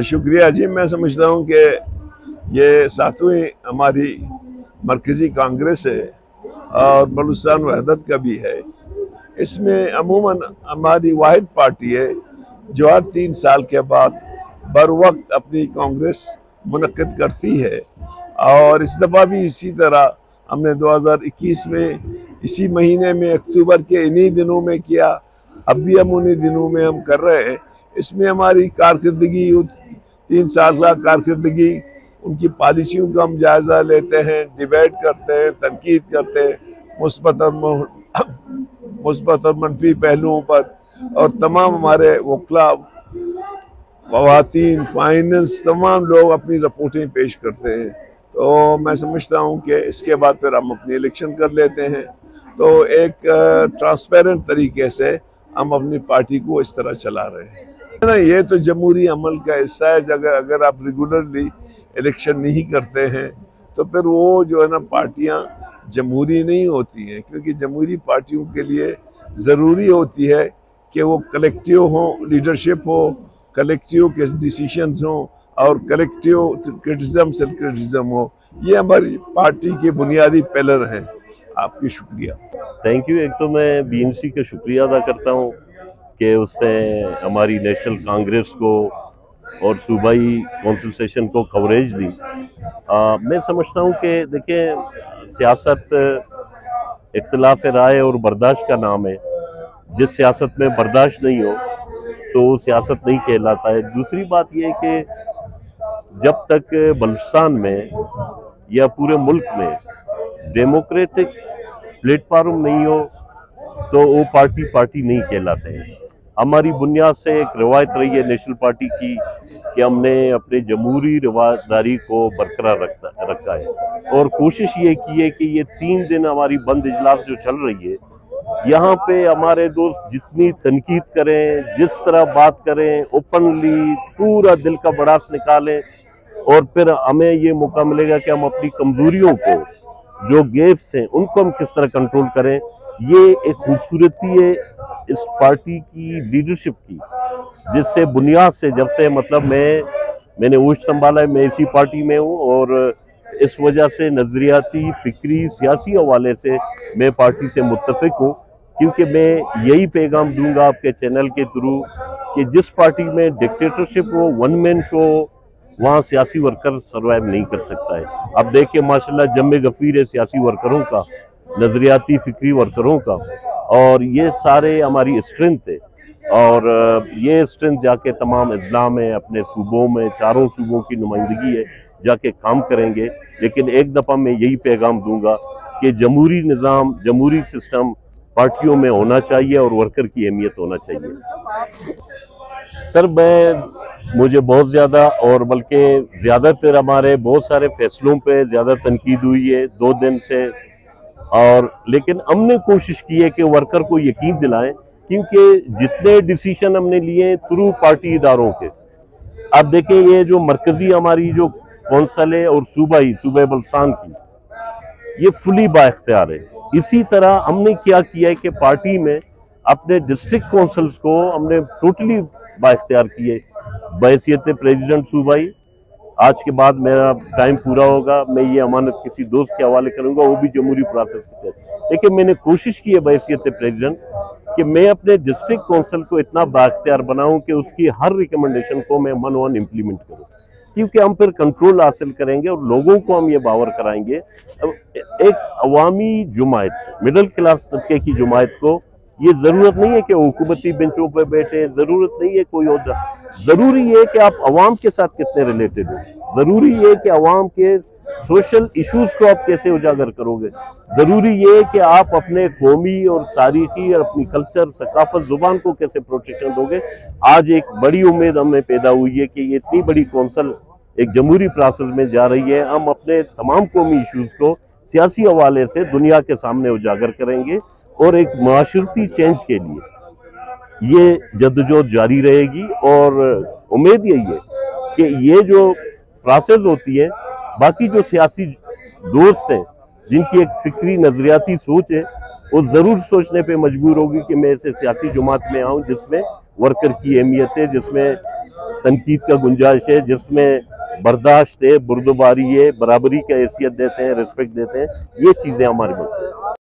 शुक्रिया जी। मैं समझता हूँ कि ये 7वीं हमारी मरकज़ी कांग्रेस है और बलूचिस्तान वहदत का भी है। इसमें अमूमन हमारी वाहिद पार्टी है जो हर 3 साल के बाद बर वक्त अपनी कांग्रेस मुनक्किद करती है, और इस दफ़ा भी इसी तरह हमने 2021 में इसी महीने में अक्टूबर के इन्हीं दिनों में किया। अब भी हम उन्हीं दिनों में हम कर रहे हैं। इसमें हमारी कारकर्दगी 3 साल का कारकर्दगी, उनकी पॉलिसियों का हम जायज़ा लेते हैं, डिबेट करते हैं, तनकीद करते हैं मुस्बत और मनफी पहलुओं पर, और तमाम हमारे वकला, ख़वातीन, फाइनेंस, तमाम लोग अपनी रिपोर्टें पेश करते हैं। तो मैं समझता हूँ कि इसके बाद फिर हम अपनी इलेक्शन कर लेते हैं। तो एक ट्रांसपेरेंट तरीके से हम अपनी पार्टी को इस तरह चला रहे हैं ना। ये तो जमहूरी अमल का हिस्सा है। अगर आप रेगुलरली इलेक्शन नहीं करते हैं तो फिर वो जो है ना, पार्टियां जमहूरी नहीं होती हैं, क्योंकि जमहूरी पार्टियों के लिए ज़रूरी होती है कि वो कलेक्टिव हो, लीडरशिप हो, कलेक्टिव के डिसीशंस हो और कलेक्टिव क्रिटिसिज्म हो। ये हमारी पार्टी के बुनियादी पिलर हैं। आपकी शुक्रिया। Thank you. एक तो मैं बीएनसी का शुक्रिया अदा करता हूँ कि उसने हमारी नेशनल कांग्रेस को और सूबाई कौंसिल सेशन को कवरेज दी। मैं समझता हूँ कि देखिए, सियासत इख्तिलाफ राय और बर्दाश्त का नाम है। जिस सियासत में बर्दाश्त नहीं हो तो सियासत नहीं कहलाता है। दूसरी बात यह है कि जब तक बलूचिस्तान में या पूरे मुल्क में डेमोक्रेटिक प्लेटफॉर्म नहीं हो तो वो पार्टी नहीं कहलाते हैं। हमारी बुनियाद से एक रवायत रही है नेशनल पार्टी की कि हमने अपने जमहूरी रवादारी को बरकरार रखा है, और कोशिश ये की है कि ये 3 दिन हमारी बंद इजलास जो चल रही है, यहाँ पे हमारे दोस्त जितनी तनकीद करें, जिस तरह बात करें, ओपनली पूरा दिल का भड़ास निकालें, और फिर हमें ये मौका मिलेगा कि हम अपनी कमजोरियों को, जो गैप्स हैं, उनको हम किस तरह कंट्रोल करें। ये एक खूबसूरती है इस पार्टी की लीडरशिप की, जिससे बुनियाद से जब से मतलब मैंने ओश संभाला है, मैं इसी पार्टी में हूँ, और इस वजह से नजरियाती, फिक्री, सियासी हवाले से मैं पार्टी से मुत्तफिक हूँ, क्योंकि मैं यही पैगाम दूंगा आपके चैनल के थ्रू कि जिस पार्टी में डिक्टेटरशिप हो, वन मैन शो हो, वहाँ सियासी वर्कर सर्वाइव नहीं कर सकता है। अब देखिए माशाल्लाह जम्मे गफीर है सियासी वर्करों का, नजरियाती फिक्री वर्करों का, और ये सारे हमारी स्ट्रेंथ है, और ये स्ट्रेंथ जाके तमाम अजला में, अपने सूबों में, 4 सूबों की नुमाइंदगी है, जाके काम करेंगे। लेकिन एक दफ़ा मैं यही पैगाम दूंगा कि जमहूरी निज़ाम, जमहूरी सिस्टम पार्टियों में होना चाहिए और वर्कर की अहमियत होना चाहिए। सर, मुझे बहुत ज़्यादा, और बल्कि ज़्यादातर हमारे बहुत सारे फैसलों पे ज़्यादा तनकीद हुई है 2 दिन से, और लेकिन हमने कोशिश की है कि वर्कर को यकीन दिलाएं, क्योंकि जितने डिसीजन हमने लिए थ्रू पार्टी इदारों के, आप देखें ये जो मरकजी हमारी जो कौंसल है और सूबे बलूचिस्तान की, ये फुली बाइख्तियार है। इसी तरह हमने क्या किया है कि पार्टी में अपने डिस्ट्रिक्ट काउंसिल्स को हमने टोटली बाइख्तियार किए। बहैसियत प्रेसिडेंट सूबाई, आज के बाद मेरा टाइम पूरा होगा, मैं ये अमानत किसी दोस्त के हवाले करूंगा, वो भी जमहूरी प्रोसेस के तहत। लेकिन मैंने कोशिश की है बहैसियत प्रेसिडेंट कि मैं अपने डिस्ट्रिक्ट काउंसिल को इतना बाइख्तियार बनाऊं कि उसकी हर रिकमेंडेशन को मैं 1-1 इम्प्लीमेंट करूं, क्योंकि हम फिर कंट्रोल हासिल करेंगे और लोगों को हम ये बावर कराएंगे। एक अवामी जुमायत, मिडिल क्लास तबके की जुमायत को ये जरूरत नहीं है कि हुकूमती बेंचों पर बैठे, जरूरत नहीं है कोई और, जरूरी है कि आप अवाम के साथ कितने रिलेटेड हो, जरूरी है कि अवाम के सोशल इश्यूज को आप कैसे उजागर करोगे, जरूरी है कि आप अपने कौमी और तारीखी और अपनी कल्चर, सकाफत, जुबान को कैसे प्रोटेक्शन दोगे। आज एक बड़ी उम्मीद हमें पैदा हुई है कि ये इतनी बड़ी कौंसल एक जमहूरी प्रोसेस में जा रही है। हम अपने तमाम कौमी इश्यूज को सियासी हवाले से दुनिया के सामने उजागर करेंगे, और एक माशरती चेंज के लिए ये जद्दोजहद जारी रहेगी। और उम्मीद यही है कि ये जो प्रोसेस होती है, बाकी जो सियासी दोस्त हैं जिनकी एक फिक्री नजरियाती सोच है, वो जरूर सोचने पे मजबूर होगी कि मैं ऐसे सियासी जमात में आऊं जिसमें वर्कर की अहमियत है, जिसमें तनकीद का गुंजाइश है, जिसमें बर्दाश्त है, बुर्दबारी है, बराबरी का हैसियत देते हैं, रिस्पेक्ट देते हैं, ये चीज़ें हमारे मुल्क से।